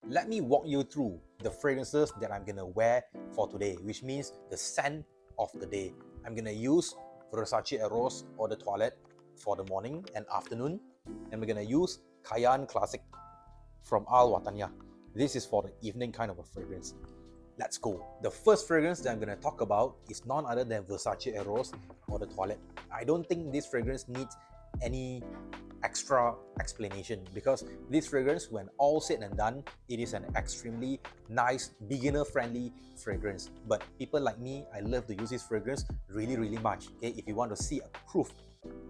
let me walk you through the fragrances that I'm gonna wear for today, which means the scent of the day. I'm gonna use Versace Eros Eau de Toilette for the morning and afternoon, and we're gonna use Cayenne Classic from Al Watanya. This is for the evening kind of a fragrance. Let's go. The first fragrance that I'm going to talk about is none other than Versace Eros Eau de Toilette. I don't think this fragrance needs any extra explanation because this fragrance, when all said and done, it is an extremely nice, beginner-friendly fragrance. But people like me, I love to use this fragrance really much. Okay, if you want to see a proof,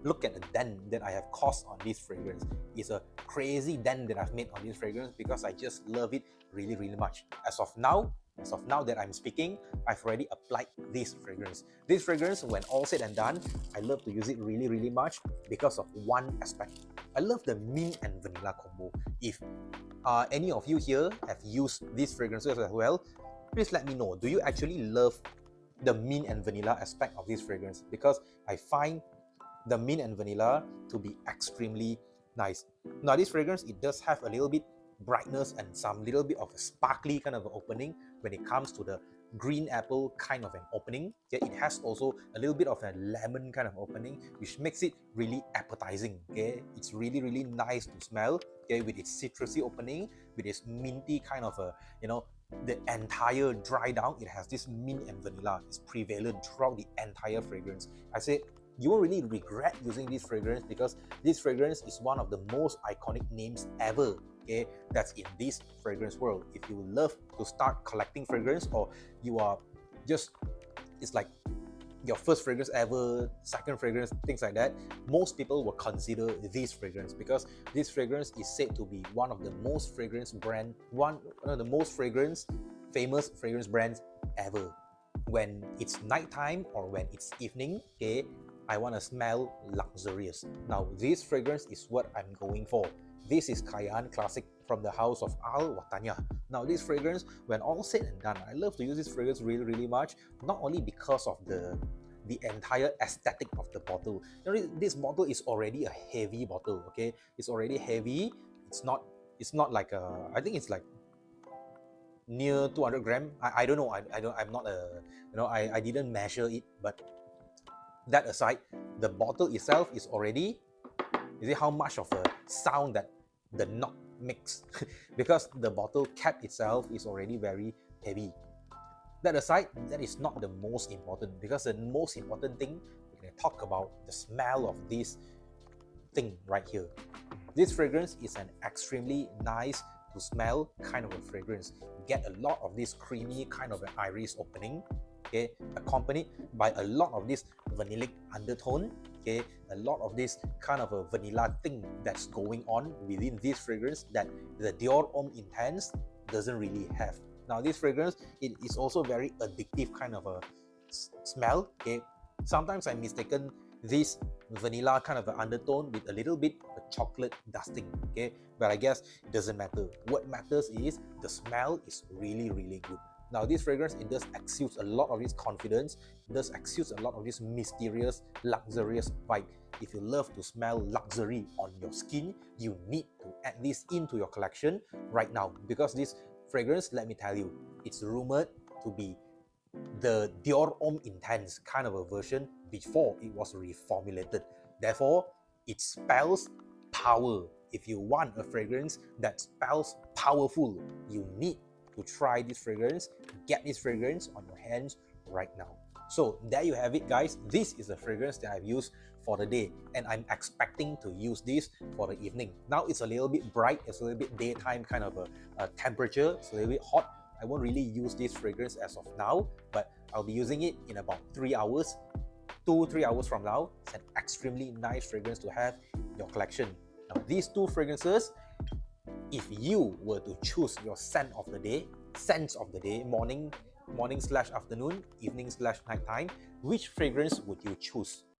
look at the dent that I have caused on this fragrance. It's a crazy dent that I've made on this fragrance because I just love it really much. As of now that I'm speaking, I've already applied this fragrance. This fragrance, when all said and done, I love to use it really much because of one aspect. I love the mint and vanilla combo. If any of you here have used these fragrances as well, please let me know. Do you actually love the mint and vanilla aspect of this fragrance? Because I find the mint and vanilla to be extremely nice. Now this fragrance, it does have a little bit brightness and some little bit of a sparkly kind of opening when it comes to the green apple kind of an opening. Okay, it has also a little bit of a lemon kind of opening, which makes it really appetizing. Okay, it's really nice to smell. Okay, with its citrusy opening, with its minty kind of a, the entire dry down, it has this mint and vanilla. It's prevalent throughout the entire fragrance. I said you won't really regret using this fragrance because this fragrance is one of the most iconic names ever. Okay, that's in this fragrance world. If you love to start collecting fragrance, or you are just, it's like your first fragrance ever, second fragrance, things like that, most people will consider this fragrance because this fragrance is said to be one of the most one of the most famous fragrance brands ever. When it's nighttime or when it's evening, okay, I want to smell luxurious. Now this fragrance is what I'm going for. This is Cayenne Classic from the house of Al Watanya. Now this fragrance, when all said and done, I love to use this fragrance really much, not only because of the entire aesthetic of the bottle. This bottle is already a heavy bottle, okay? It's already heavy. It's not like I think it's like near 200 gram. I don't know. I'm not a, I didn't measure it, but that aside, the bottle itself is already, you see how much of a sound that the knob makes because the bottle cap itself is already very heavy. That aside, that is not the most important, because the most important thing, we're going to talk about the smell of this thing right here. This fragrance is an extremely nice to smell kind of a fragrance. You get a lot of this creamy kind of an iris opening, okay, accompanied by a lot of this vanillic undertone, okay, a lot of this kind of a vanilla thing that's going on within this fragrance that the Dior Homme Intense doesn't really have. Now this fragrance, it is also very addictive kind of a smell, okay. Sometimes I mistaken this vanilla kind of an undertone with a little bit of chocolate dusting, okay, but I guess it doesn't matter. What matters is the smell is really good. Now this fragrance, it does exude a lot of this confidence, it does exude a lot of this mysterious, luxurious vibe. If you love to smell luxury on your skin, you need to add this into your collection right now, because this fragrance, let me tell you, it's rumored to be the Dior Homme Intense kind of a version before it was reformulated. Therefore, it spells power. If you want a fragrance that spells powerful, you need to try this fragrance. Get this fragrance on your hands right now. So there you have it, guys. This is the fragrance that I've used for the day, and I'm expecting to use this for the evening. Now it's a little bit bright, it's a little bit daytime kind of a temperature, it's a little bit hot. I won't really use this fragrance as of now, but I'll be using it in about 3 hours, 2-3 hours from now. It's an extremely nice fragrance to have in your collection. Now these two fragrances, if you were to choose your scents of the day, morning/afternoon, evening/nighttime, which fragrance would you choose?